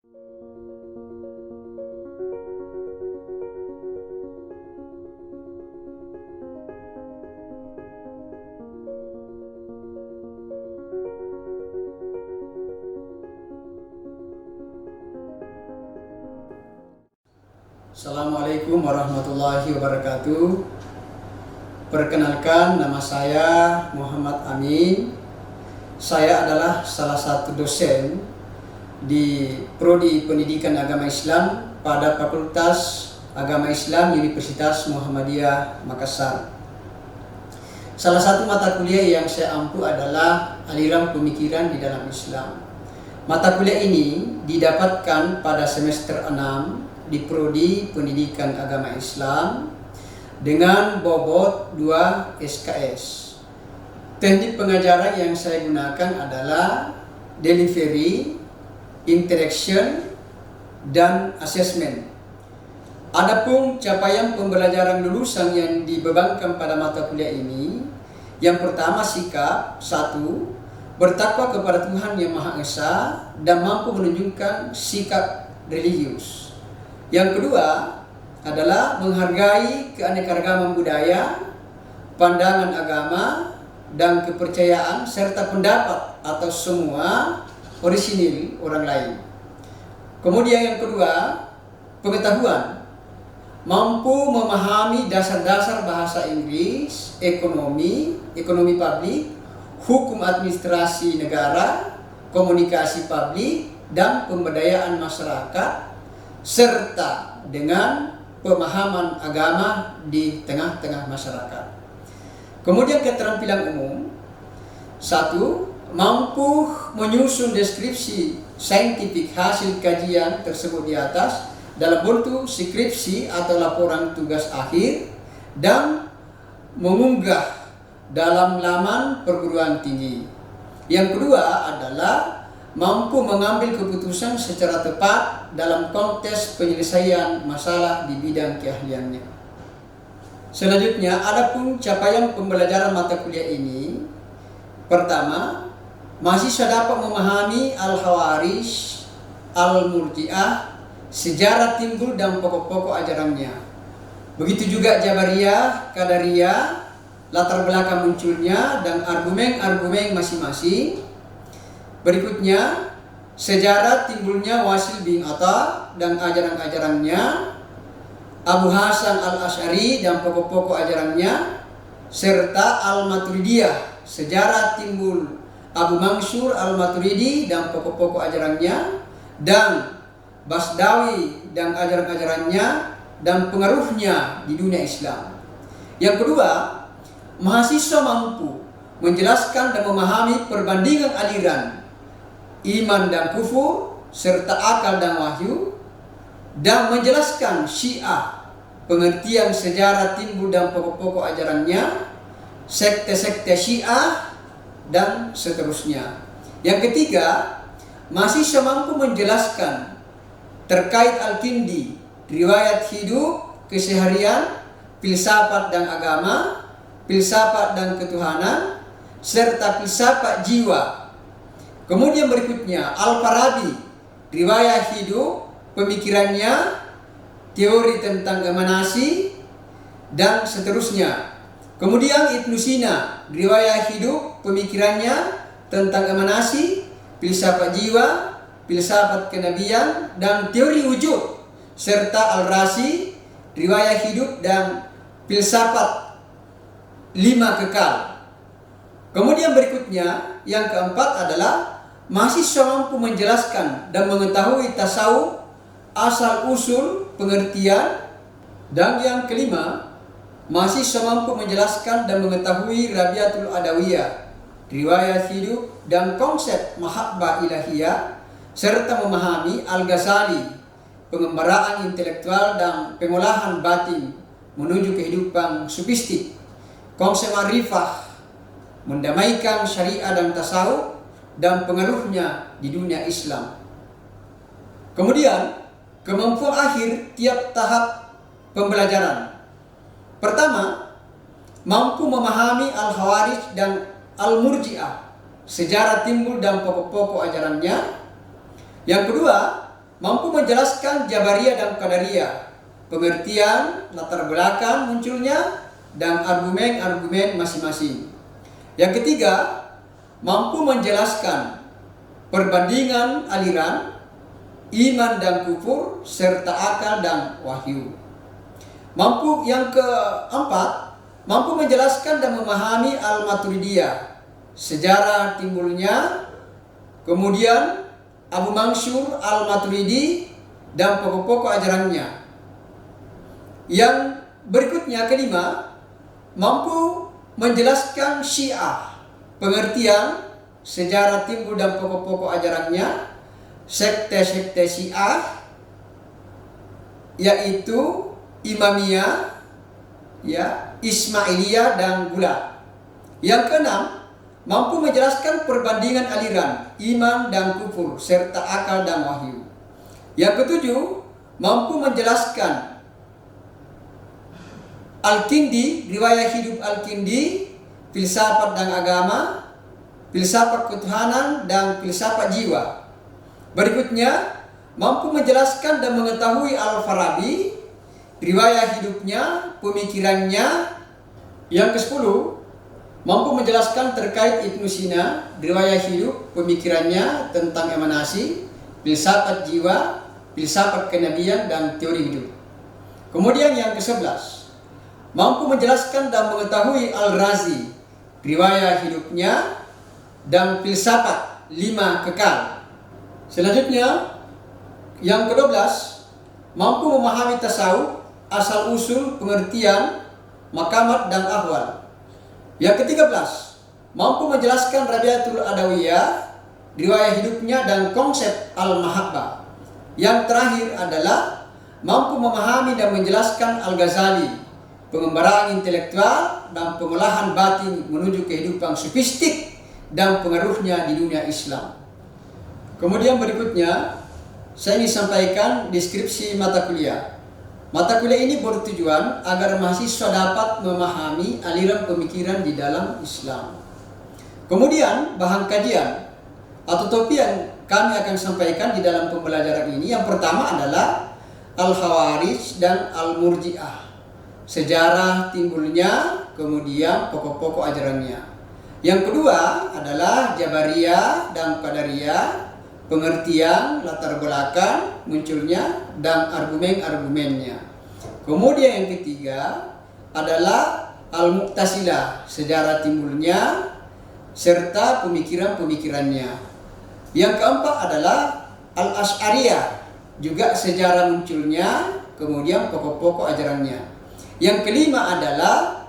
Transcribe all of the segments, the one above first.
Assalamualaikum warahmatullahi wabarakatuh. Perkenalkan, nama saya Muhammad Amin. Saya adalah salah satu dosen di Prodi Pendidikan Agama Islam pada Fakultas Agama Islam Universitas Muhammadiyah Makassar. Salah satu mata kuliah yang saya ampu adalah aliran pemikiran di dalam Islam. Mata kuliah ini didapatkan pada semester 6 di Prodi Pendidikan Agama Islam dengan bobot 2 SKS. Teknik pengajaran yang saya gunakan adalah delivery, interaction, dan assessment. Adapun capaian pembelajaran lulusan yang dibebankan pada mata kuliah ini, yang pertama sikap, 1. Bertakwa kepada Tuhan Yang Maha Esa dan mampu menunjukkan sikap religius. Yang kedua adalah menghargai keanekaragaman budaya, pandangan agama, dan kepercayaan serta pendapat atau semua orisinil orang lain. Kemudian yang kedua, pengetahuan. Mampu memahami dasar-dasar bahasa Inggris, ekonomi publik, hukum administrasi negara, komunikasi publik, dan pemberdayaan masyarakat, serta dengan pemahaman agama di tengah-tengah masyarakat. Kemudian keterampilan umum, 1. Mampu menyusun deskripsi saintifik hasil kajian tersebut di atas dalam bentuk skripsi atau laporan tugas akhir dan mengunggah dalam laman perguruan tinggi. Yang kedua adalah mampu mengambil keputusan secara tepat dalam konteks penyelesaian masalah di bidang keahliannya. Selanjutnya, adapun capaian pembelajaran mata kuliah ini, pertama, mahasiswa dapat memahami Al-Khawarij, Al-Murji'ah, sejarah timbul dan pokok-pokok ajarannya. Begitu juga Jabariyah, Qadariyah, latar belakang munculnya dan argumen-argumen masing-masing. Berikutnya, sejarah timbulnya Wasil bin Atta dan ajaran-ajarannya, Abu Hasan al-Asy'ari dan pokok-pokok ajarannya, serta Al-Maturidiyah, sejarah timbul Abu Mansur al-Maturidi dan pokok-pokok ajarannya, dan Basdawi dan ajaran-ajarannya dan pengaruhnya di dunia Islam. Yang kedua, mahasiswa mampu menjelaskan dan memahami perbandingan aliran iman dan kufur, serta akal dan wahyu, dan menjelaskan Syiah, pengertian sejarah timbul dan pokok-pokok ajarannya, sekte-sekte Syiah, dan seterusnya. Yang ketiga, mahasiswa mampu menjelaskan terkait Al-Kindi, riwayat hidup, keseharian, filsafat dan agama, filsafat dan ketuhanan, serta filsafat jiwa. Kemudian berikutnya Al-Farabi, riwayat hidup, pemikirannya, teori tentang emanasi, dan seterusnya. Kemudian Ibnu Sina, riwayat hidup, pemikirannya tentang emanasi, filsafat jiwa, filsafat kenabian, dan teori wujud, serta Al-Razi, riwayat hidup dan filsafat 5 kekal. Kemudian berikutnya, yang keempat adalah mahasiswa mampu menjelaskan dan mengetahui tasawuf, asal-usul, pengertian. Dan yang kelima, mahasiswa mampu menjelaskan dan mengetahui Rabiatul Adawiyah, riwayat hidup dan konsep mahabbah ilahiyah, serta memahami Al-Ghazali, pengembaraan intelektual dan pengolahan batin menuju kehidupan sufistik, konsep ma'rifah, mendamaikan syariah dan tasawuf, dan pengaruhnya di dunia Islam. Kemudian, kemampuan akhir tiap tahap pembelajaran. Pertama, mampu memahami Al-Khawarij dan Al-Murji'ah, sejarah timbul dan pokok-pokok ajarannya. Yang kedua, mampu menjelaskan Jabariyah dan Qadariyah, pengertian, latar belakang munculnya, dan argumen-argumen masing-masing. Yang ketiga, mampu menjelaskan perbandingan aliran, iman dan kufur, serta akal dan wahyu. Yang keempat, mampu menjelaskan dan memahami Al-Maturidiyah, sejarah timbulnya, kemudian Abu Mansur Al-Maturidi dan pokok-pokok ajarannya. Yang berikutnya, kelima, mampu menjelaskan Syiah, pengertian, sejarah timbul dan pokok-pokok ajarannya, sekte-sekte Syiah, yaitu Imamiyah, Ismailiyah dan Gulat. Yang keenam, mampu menjelaskan perbandingan aliran, iman dan kufur, serta akal dan wahyu. Yang ketujuh, mampu menjelaskan Al-Kindi, riwayat hidup Al-Kindi, filsafat dan agama, filsafat ketuhanan, dan filsafat jiwa. Berikutnya, mampu menjelaskan dan mengetahui Al-Farabi, riwayat hidupnya, pemikirannya. Yang ke-10, mampu menjelaskan terkait Ibnu Sina, riwayat hidup, pemikirannya tentang emanasi, filsafat jiwa, filsafat kenabian, dan teori hidup. Kemudian yang ke-11, mampu menjelaskan dan mengetahui Al-Razi, riwayat hidupnya, dan filsafat 5 kekal. Selanjutnya, yang ke-12, mampu memahami tasawuf, asal-usul, pengertian, makamat, dan ahwal. Yang ke-13, mampu menjelaskan Rabiatul Adawiyah, riwayat hidupnya, dan konsep Al-Mahabbah. Yang terakhir adalah mampu memahami dan menjelaskan Al-Ghazali, pengembaraan intelektual dan pengolahan batin menuju kehidupan sofistik dan pengaruhnya di dunia Islam. Kemudian berikutnya, saya ingin sampaikan deskripsi mata kuliah. Mata kuliah ini bertujuan agar mahasiswa dapat memahami aliran pemikiran di dalam Islam. Kemudian bahan kajian atau topik yang kami akan sampaikan di dalam pembelajaran ini, yang pertama adalah Al-Khawarij dan Al-Murji'ah, sejarah timbulnya, kemudian pokok-pokok ajarannya. Yang kedua adalah Jabariyah dan Qadariyah, pengertian, latar belakang munculnya, dan argumen-argumennya. Kemudian yang ketiga adalah Al-Mu'tazilah, sejarah timbulnya serta pemikiran-pemikirannya. Yang keempat adalah Al-Asy'ariyah, juga sejarah munculnya, kemudian pokok-pokok ajarannya. Yang kelima adalah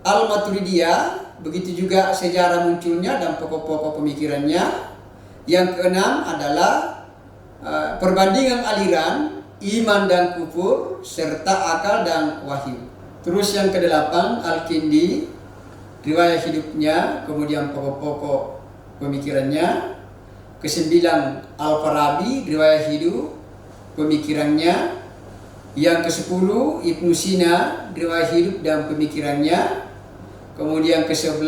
Al-Maturidiyah, begitu juga sejarah munculnya dan pokok-pokok pemikirannya. Yang keenam adalah perbandingan aliran, iman dan kufur, serta akal dan wahyu. Terus yang kedelapan Al-Kindi, riwayat hidupnya, kemudian pokok-pokok pemikirannya. Kesembilan Al-Farabi, riwayat hidup, pemikirannya. Yang ke-10 Ibnu Sina, riwayat hidup dan pemikirannya. Kemudian ke-11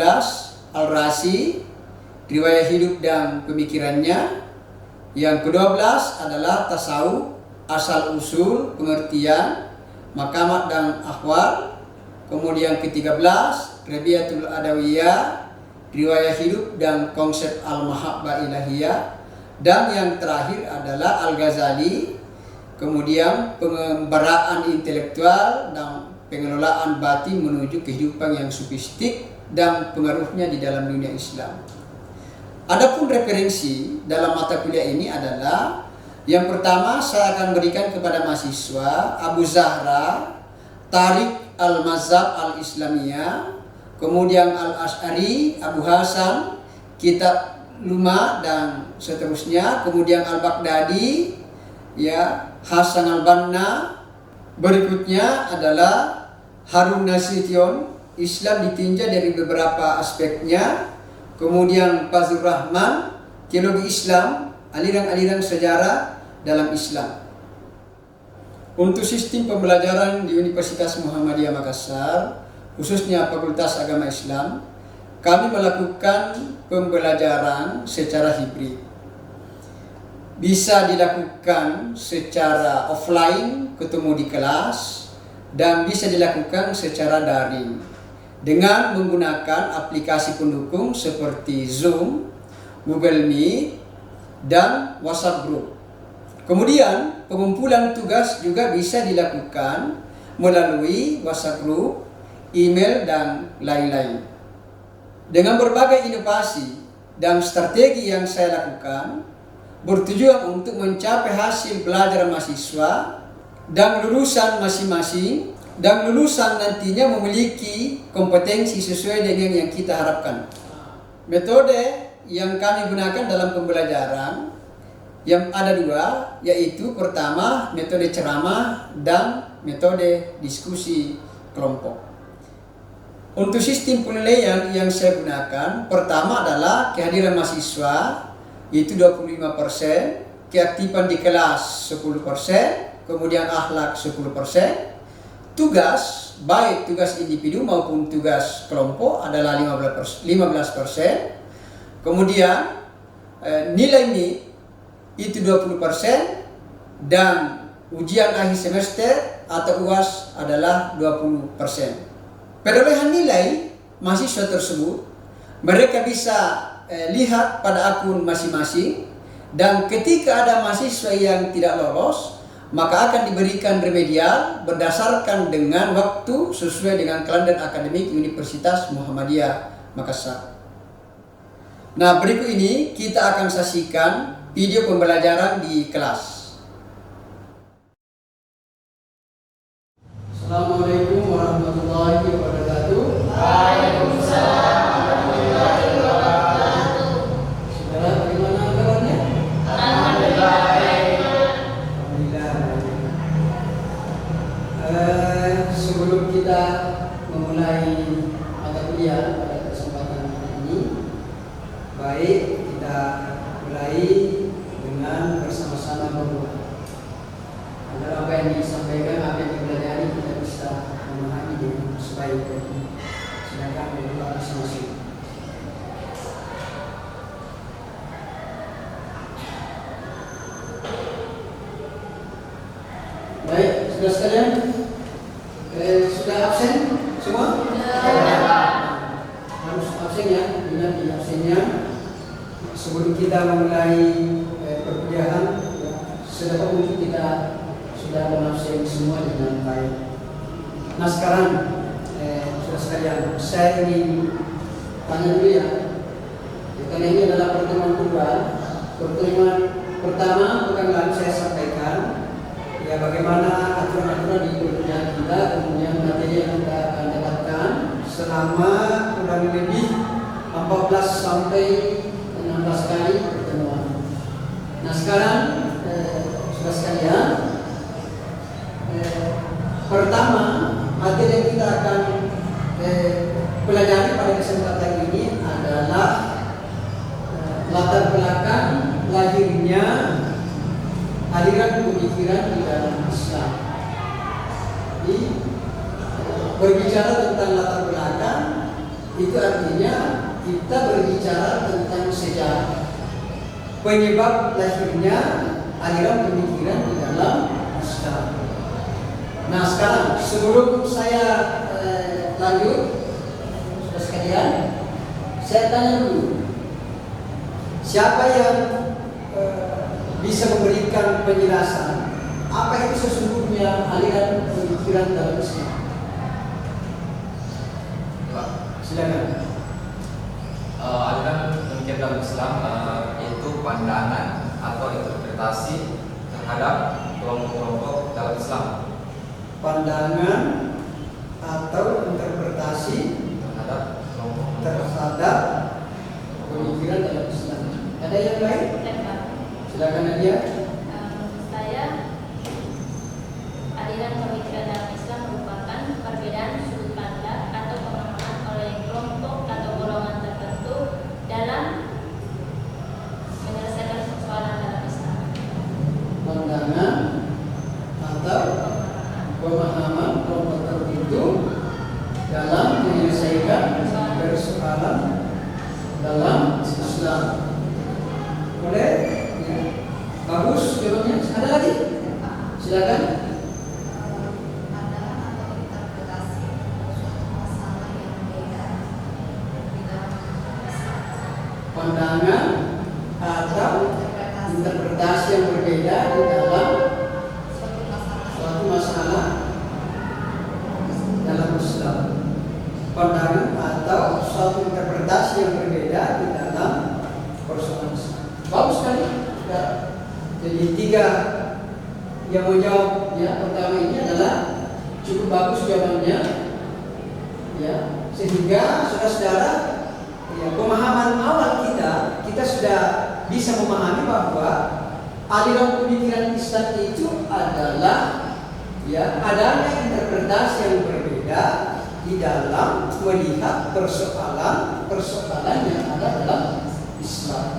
Al-Razi, riwayat hidup dan pemikirannya. Yang ke-12 adalah tasawuf, asal-usul, pengertian, makamat dan ahwal. Kemudian ke-13 Rabiatul Adawiyah, riwayat hidup dan konsep Al-Mahabbah Ilahiyah. Dan yang terakhir adalah Al-Ghazali, kemudian pengembaraan intelektual dan pengelolaan batin menuju kehidupan yang sofistik dan pengaruhnya di dalam dunia Islam. Adapun referensi dalam mata kuliah ini adalah, yang pertama saya akan berikan kepada mahasiswa Abu Zahra, Tariq Al-Mazhab Al-Islamiyah, kemudian Al-Asy'ari, Abu Hasan, Kitab Luma, dan seterusnya. Kemudian Al-Baghdadi, Hasan Al-Banna. Berikutnya adalah Harun Nasution, Islam ditinjau dari beberapa aspeknya. Kemudian Fazlur Rahman, teologi Islam, aliran-aliran sejarah dalam Islam. Untuk sistem pembelajaran di Universitas Muhammadiyah Makassar, khususnya Fakultas Agama Islam, kami melakukan pembelajaran secara hibrid. bisa dilakukan secara offline, ketemu di kelas, dan bisa dilakukan secara daring dengan menggunakan aplikasi pendukung seperti Zoom, Google Meet, dan WhatsApp Group. Kemudian, pengumpulan tugas juga bisa dilakukan melalui WhatsApp Group, email, dan lain-lain. Dengan berbagai inovasi dan strategi yang saya lakukan, bertujuan untuk mencapai hasil belajar mahasiswa dan lulusan masing-masing, dan lulusan nantinya memiliki kompetensi sesuai dengan yang kita harapkan. Metode yang kami gunakan dalam pembelajaran yang ada dua, yaitu pertama metode ceramah dan metode diskusi kelompok. Untuk sistem penilaian yang saya gunakan, pertama adalah kehadiran mahasiswa, itu 25%, keaktifan di kelas 10%, kemudian akhlak 10%, tugas, baik tugas individu maupun tugas kelompok adalah 15%, kemudian nilai NIP itu 20%, dan ujian akhir semester atau UAS adalah 20%. Perolehan nilai mahasiswa tersebut mereka bisa lihat pada akun masing-masing, dan ketika ada mahasiswa yang tidak lolos, maka akan diberikan remedial berdasarkan dengan waktu sesuai dengan kalender akademik Universitas Muhammadiyah Makassar. Nah, berikut ini kita akan saksikan video pembelajaran di kelas. Assalamualaikum warahmatullahi wabarakatuh. Waalaikumsalam warahmatullahi wabarakatuh. Saudara, bagaimana kabarnya? Alhamdulillah baik. Alhamdulillah. Sebelum kita memulai mata kuliah pada kesempatan hari ini, baik kita mulai dengan bersama-sama berdoa agar apa yang disampaikan, apa yang dipelajari kita bisa memahami dengan sebaik-baiknya. Silakan berdoa masing-masing. Baik, sudah sekalian, sudah absen semua? Harus absen ya, ingat di absennya. Sebelum kita memulai perkuliahan, sedapat mungkin kita sudah mengabsen semua dengan baik. Nah sekarang, sudah sekalian, saya ingin tanya dulu ya, karena ini adalah pertemuan kedua. Pertemuan pertama pekan lalu saya sampaikan ya bagaimana aturan-aturan di perkuliahan kita, kemudian materi yang kita akan dapatkan selama kurang lebih 14 sampai 16 kali pertemuan. Nah sekarang sudah sekalian, pertama materi yang kita akan pelajari pada kesempatan ini adalah latar belakang lahirnya aliran pemikiran di dalam Islam. Jadi berbicara tentang latar belakang itu artinya kita berbicara tentang sejarah penyebab lahirnya aliran pemikiran di dalam Islam. Nah sekarang sebelum saya lanjut, saudara sekalian, saya tanya dulu, siapa yang bisa memberikan penjelasan apa itu sesungguhnya aliran pemikiran dalam Islam? Silakan. Aliran pemikiran dalam Islam yaitu pandangan atau interpretasi terhadap kelompok-kelompok dalam Islam. Pandangan atau interpretasi Terhadap kelompok terhadap pemikiran dalam Islam. Ada yang lain? Silakan Nadia. Saya, aliran pemikiran dalam Islam merupakan perbedaan sudut pandang atau pemahaman oleh kelompok atau golongan tertentu dalam menyelesaikan persoalan dalam Islam. Pandangan atau pemahaman kelompok tertentu dalam menyelesaikan persoalan dalam Islam. Boleh? Ya. Bagus jawabannya. Ada lagi? Silakan. Pandangan atau interpretasi suatu masalah yang berbeda di dalam Islam. Pandangan atau interpretasi yang berbeda di dalam suatu masalah dalam Islam. Pandangan atau suatu interpretasi yang berbeda di dalam persoalan Islam. Bagus sekali. Ya. Jadi 3 yang mau jawab ya. Pertama ini adalah cukup bagus jawabannya. Ya, sehingga saudara-saudara ya, pemahaman awal kita sudah bisa memahami bahwa aliran pemikiran Islam itu adalah ya adanya interpretasi yang berbeda di dalam melihat persoalan yang ada dalam Islam.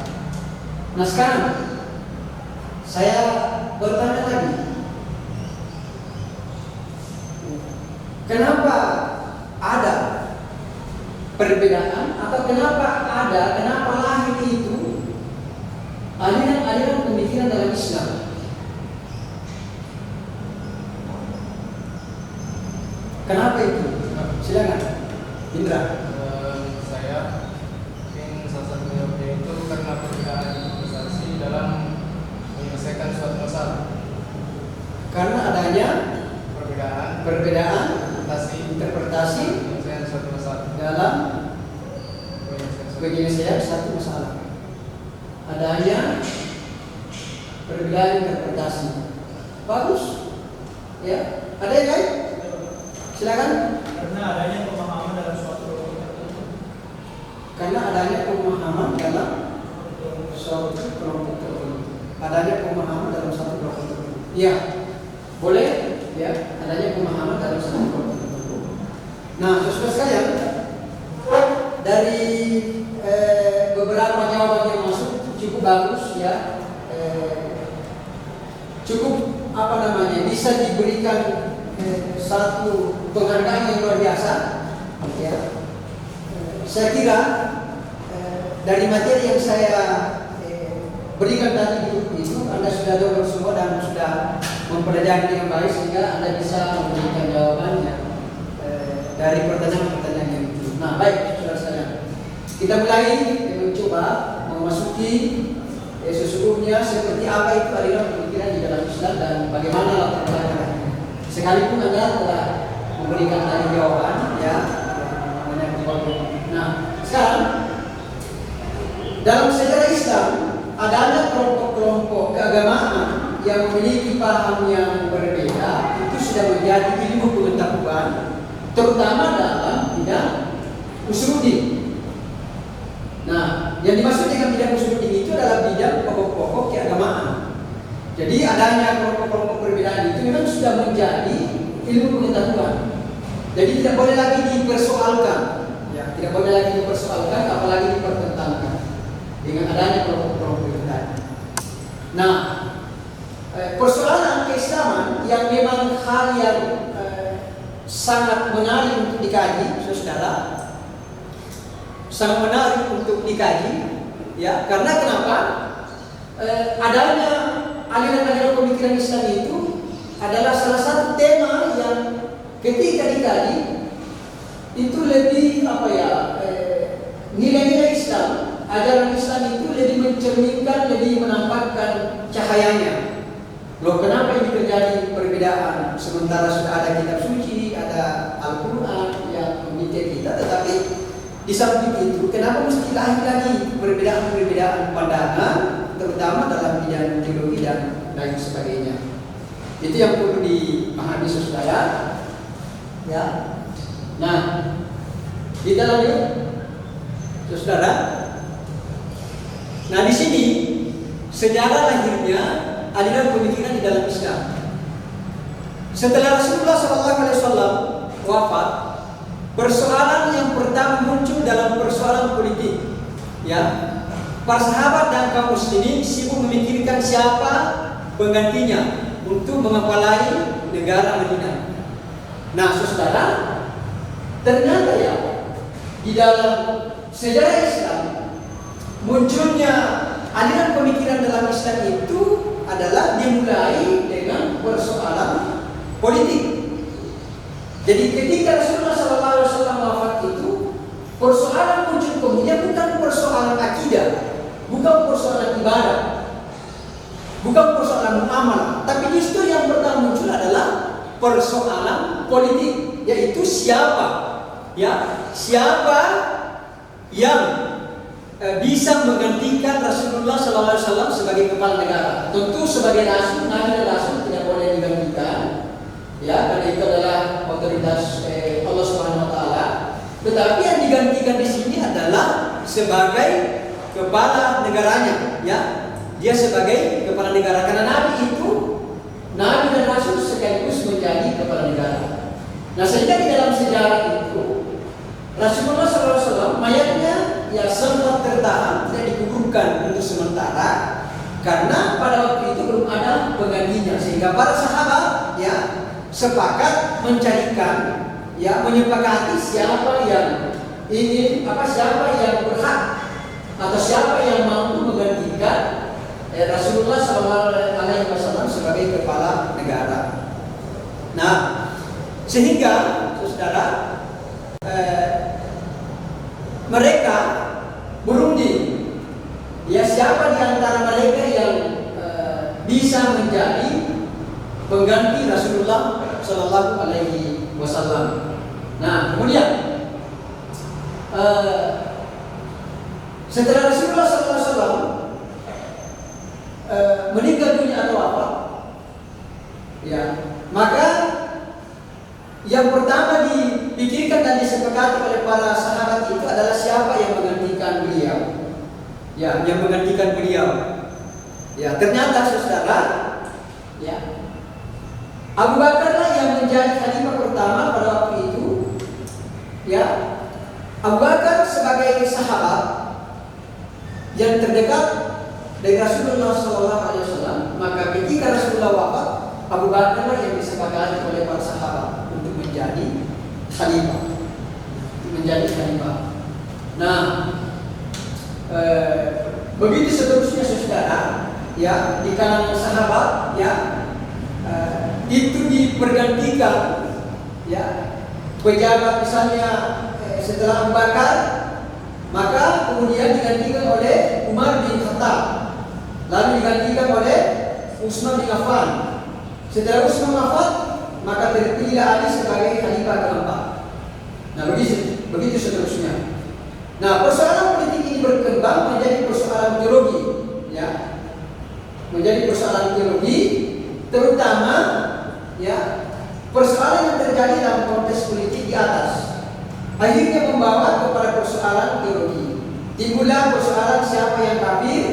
Nah sekarang saya bertanya lagi, kenapa ada perbedaan atau kenapa lahir itu aliran pemikiran dalam Islam? Kenapa itu? Silakan, Indra. Saya mungkin salah satu jawabnya itu karena perbedaan interpretasi dalam menyelesaikan suatu masalah. Karena adanya perbedaan interpretasi menyelesaikan suatu masalah. dalam penyelesaian satu masalah. Adanya perbedaan interpretasi. Bagus. Ya. Ada yang lain? Silakan. Karena adanya pemahaman dalam suatu kelompok tertentu. Karena adanya pemahaman dalam suatu kelompok tertentu. Adanya pemahaman dalam satu kelompok tertentu. Iya. Boleh? Ya. Adanya pemahaman dalam satu kelompok tertentu. Nah, saudara sekalian, dari beberapa jawaban yang masuk cukup bagus ya. Cukup bisa diberikan satu penghargaan yang luar biasa ya. Saya kira dari materi yang saya berikan tadi itu Anda sudah tahu semua dan sudah mempelajari dengan baik sehingga Anda bisa memberikan jawabannya dari pertanyaan-pertanyaan yang itu. Nah, baik saudara-saudara, kita mulai mencoba memasuki sesungguhnya seperti apa itu aliran pemikiran di dalam Islam dan bagaimana latar belakangnya. Sekalipun Anda telah memberikan tadi jawaban ya. Nah, sekarang dalam sejarah Islam adanya kelompok-kelompok keagamaan yang memiliki paham yang berbeda itu sudah menjadi ilmu pengetahuan, terutama dalam bidang usuluddin. Nah, yang dimaksud dengan bidang usuluddin itu adalah bidang pokok-pokok keagamaan. Jadi adanya kelompok-kelompok perbedaan itu memang sudah menjadi ilmu pengetahuan. Jadi tidak boleh lagi dipersoalkan, ya, tidak boleh lagi dipersoalkan, apalagi dipertentangkan dengan adanya kelompok-kelompok perbedaan. Nah, persoalan keislaman yang memang hal yang sangat menarik untuk dikaji, saudara, sangat menarik untuk dikaji, ya, karena kenapa? Adanya aliran-aliran pemikiran Islam itu adalah salah satu tema yang ketika dikaji itu lebih nilai-nilai Islam, ajaran Islam itu lebih mencerminkan, lebih menampakkan cahayanya. Loh, kenapa ini terjadi perbedaan? Sementara sudah ada kitab suci, ada Al-Quran yang memimpin kita, tetapi di samping itu, kenapa mesti lahir lagi perbedaan-perbedaan pandangan, terutama dalam bidang teologi dan lain sebagainya. Itu yang perlu dipahami saudara. Ya. Nah, kita lanjut, saudara. Nah, di sini sejarah lahirnya aliran pemikiran di dalam Islam. Setelah Rasulullah SAW wafat, persoalan yang pertama muncul dalam persoalan politik. Ya, para sahabat dan kaum muslimin sibuk memikirkan siapa penggantinya untuk mengepalai negara Madinah. Nah, saudara, ternyata ya di dalam sejarah Islam munculnya aliran pemikiran dalam Islam itu adalah dimulai dengan persoalan politik. Jadi ketika Rasulullah SAW wafat itu, persoalan muncul kemudian bukan persoalan akidah, bukan persoalan ibadah, bukan persoalan muamalah, tapi justru yang pertama muncul adalah persoalan politik, yaitu siapa yang bisa menggantikan Rasulullah SAW sebagai kepala negara. Tentu sebagai rasul, nabi dan rasul tidak boleh digantikan, karena itu adalah otoritas Allah Subhanahu Wa Taala. Tetapi yang digantikan di sini adalah sebagai kepala negaranya, Dia sebagai kepala negara, karena nabi itu, nabi dan rasul sekaligus menjadi kepala negara. Nah, sehingga di dalam sejarah itu Rasulullah SAW mayatnya sempat tertahan, tidak dikuburkan untuk sementara karena pada waktu itu belum ada penggantinya, sehingga para sahabat sepakat mencarikan, menyepakati siapa yang berhak atau siapa yang mampu menggantikan Rasulullah SAW sebagai kepala negara. Nah, sehingga saudara, mereka berunding, siapa di antara mereka yang bisa menjadi pengganti Rasulullah Sallallahu Alaihi Wasallam. Nah, kemudian setelah Rasulullah Sallallahu Alaihi Wasallam meninggal dunia atau wafat, maka yang pertama dipikirkan dan disepakati oleh para sahabat itu adalah siapa yang menggantikan beliau. Yang menggantikan beliau. Ternyata saudara, Abu Bakar lah yang menjadi khalifah pertama pada waktu itu. Abu Bakar sebagai sahabat yang terdekat dari Rasulullah SAW, maka ketika Rasulullah wafat, Abu Bakar lah yang disepakati oleh para sahabat untuk menjadi khalifah. Nah, begitu seterusnya saudara, di kalangan sahabat, itu dipergantikan, pejabat misalnya setelah Abu Bakar, maka kemudian digantikan oleh Umar bin Khattab, lalu digantikan oleh Utsman bin Affan. Setelah Utsman wafat, maka terpilih Ali sebagai khalifah keempat. Nah, begitu seterusnya. Nah, persoalan politik ini berkembang menjadi persoalan teologi, menjadi persoalan teologi, terutama persoalan yang terjadi dalam konteks politik di atas, akhirnya membawa kepada persoalan teologi. Timbullah persoalan siapa yang kafir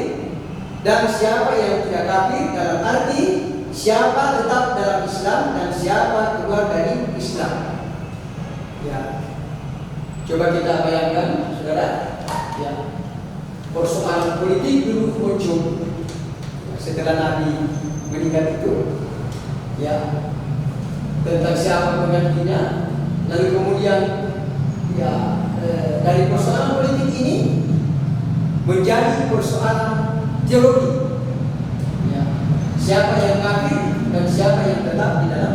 dan siapa yang tidak kafir, dalam arti siapa tetap dalam Islam dan siapa keluar dari Islam. Coba kita bayangkan, saudara, persoalan politik dulu muncul setelah Nabi meninggal itu, tentang siapa penggantinya, lalu kemudian dari persoalan politik ini menjadi persoalan teologi. Siapa yang kafir dan siapa yang tetap di dalam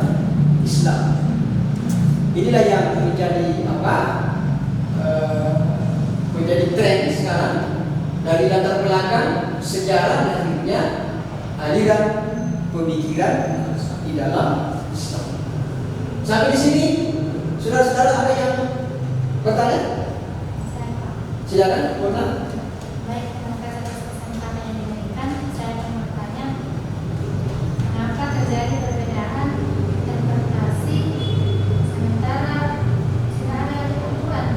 Islam. Inilah yang menjadi menjadi tren sekarang dari latar belakang sejarah dan akhirnya aliran pemikiran di dalam Islam. Sampai di sini, saudara-saudara ada yang bertanya? Silakan, Bona. Baik, terima kasih atas kesempatan yang diberikan. Saya ingin bertanya, kenapa terjadi perbedaan interpretasi sementara sudah ada ketentuan?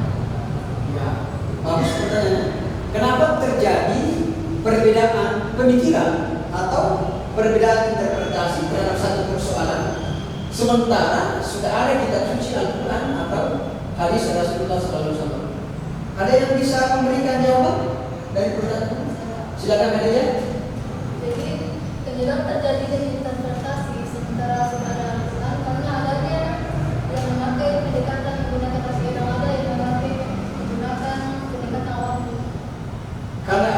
Bagus pertanyaan. Kenapa terjadi perbedaan pemikiran atau perbedaan interpretasi terhadap satu persoalan, sementara sudah ada kitab suci Al-Quran atau hadis Rasulullah SAW? Ada yang bisa memberikan jawaban dari pertanyaan? Silakan Nadia. Jadi kenapa terjadi interpretasi sementara sudah ada Al-Quran, karena adanya yang memakai pendekatan menggunakan tafsir, ada yang menggunakan pendekatan awam. Karena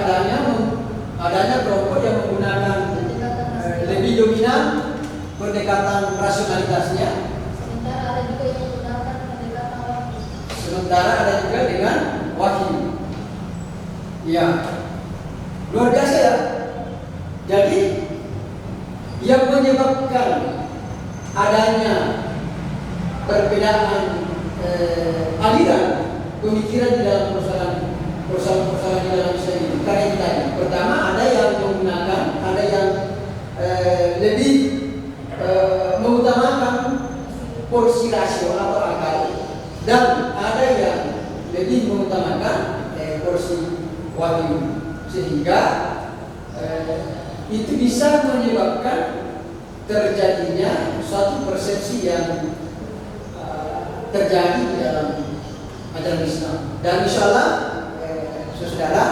adanya kelompok yang menggunakan dominan pendekatan rasionalitasnya, Sementara ada juga yang menggunakan pendekatan waktu. sementara ada juga dengan wahyu. Ya, luar biasa ya. Jadi yang menyebabkan adanya perbedaan aliran pemikiran di dalam persoalan di dalam Islam itu karena itu tadi. Pertama ada yang menggunakan, ada yang lebih mengutamakan porsi rasio atau akal, dan ada yang lebih mengutamakan porsi wahyu, sehingga itu bisa menyebabkan terjadinya suatu persepsi yang terjadi di dalam ajaran Islam. Dan insyaallah saudara,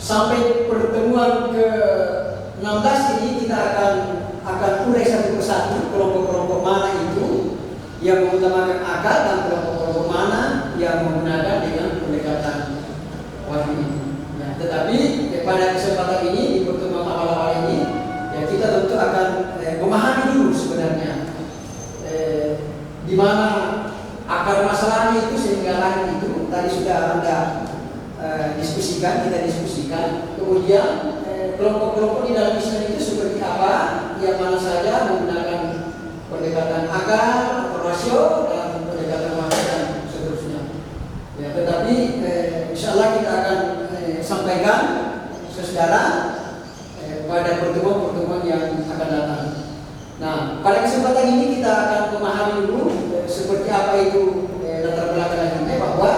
sampai pertemuan ke-16 ini kita akan urai satu persatu kelompok-kelompok mana itu yang mengutamakan akal dan kelompok-kelompok mana yang menggunakan dengan pendekatan wahyu ini. Ya, tetapi pada kesempatan ini di pertemuan awal-awal ini ya kita tentu akan memahami dulu sebenarnya di mana akar masalahnya itu, sehingga lahir itu tadi sudah Anda diskusikan, kita diskusikan. Kemudian kelompok-kelompok di dalam Islam itu seperti apa, yang mana saja menggunakan pendekatan akal atau rasio dan pendekatan wahyu dan seterusnya. Ya, tetapi insyaallah kita akan sampaikan saudara pada pertemuan-pertemuan yang akan datang. Nah, pada kesempatan ini kita akan memahami dulu seperti apa itu latar belakangnya, bahwa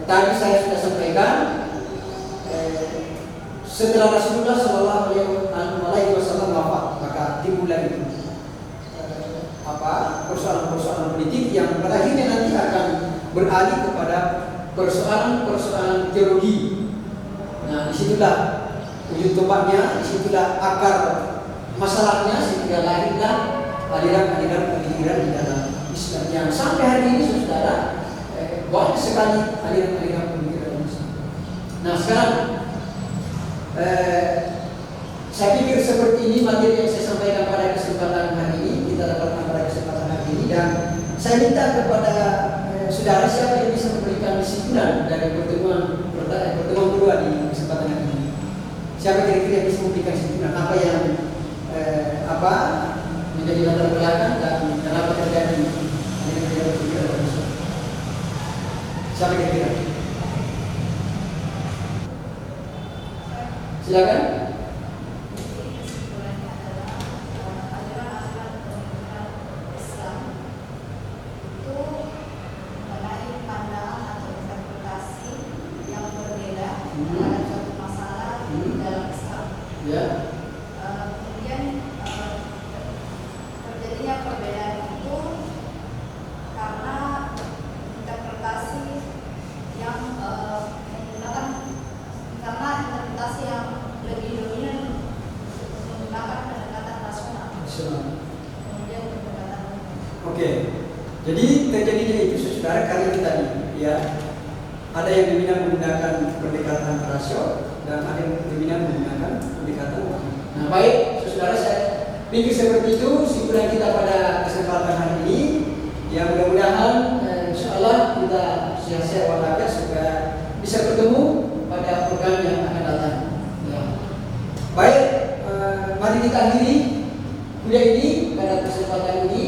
tadi saya sudah sampaikan setelah Rasulullah Shallallahu Alaihi Wasallam wafat, maka timbullah itu persoalan-persoalan politik yang pada akhirnya nanti akan beralih kepada persoalan-persoalan teologi. Nah, disitulah ujung tombaknya, disitulah akar masalahnya, sehingga lahirlah aliran-aliran pemikiran di dalam Islam yang sampai hari ini saudara banyak sekali aliran-aliran pemikiran Islam. Nah, sekarang saya pikir seperti ini materi yang saya sampaikan pada kesempatan hari ini, kita dapatkan pada kesempatan hari ini, dan saya minta kepada saudara siapa yang bisa memberikan kesimpulan dari pertemuan kedua di kesempatan hari ini. Siapa kira-kira yang bisa memberikan kesimpulan apa yang menjadi latar belakang dan kenapa terjadi aliran-aliran. Siapa kira-kira? Silakan. Ya. Kemudian terjadinya perbedaan itu karena interpretasi yang menggunakan, karena interpretasi yang lebih dominan menggunakan pendekatan rasional. Kemudian pendekatan. Oke. Jadi terjadinya itu saudara karena kita ya ada yang dominan menggunakan pendekatan rasio dan ada yang dominan menggunakan pendekatan wahyu. Nah, baik saudara, saya pikir seperti itu kesimpulan kita pada kesempatan hari ini. Yang mudah-mudahan insyaallah kita sehat-sehat walafiat supaya bisa bertemu pada program yang akan datang. Ya. Baik, mari kita akhiri kuliah ini pada kesempatan ini.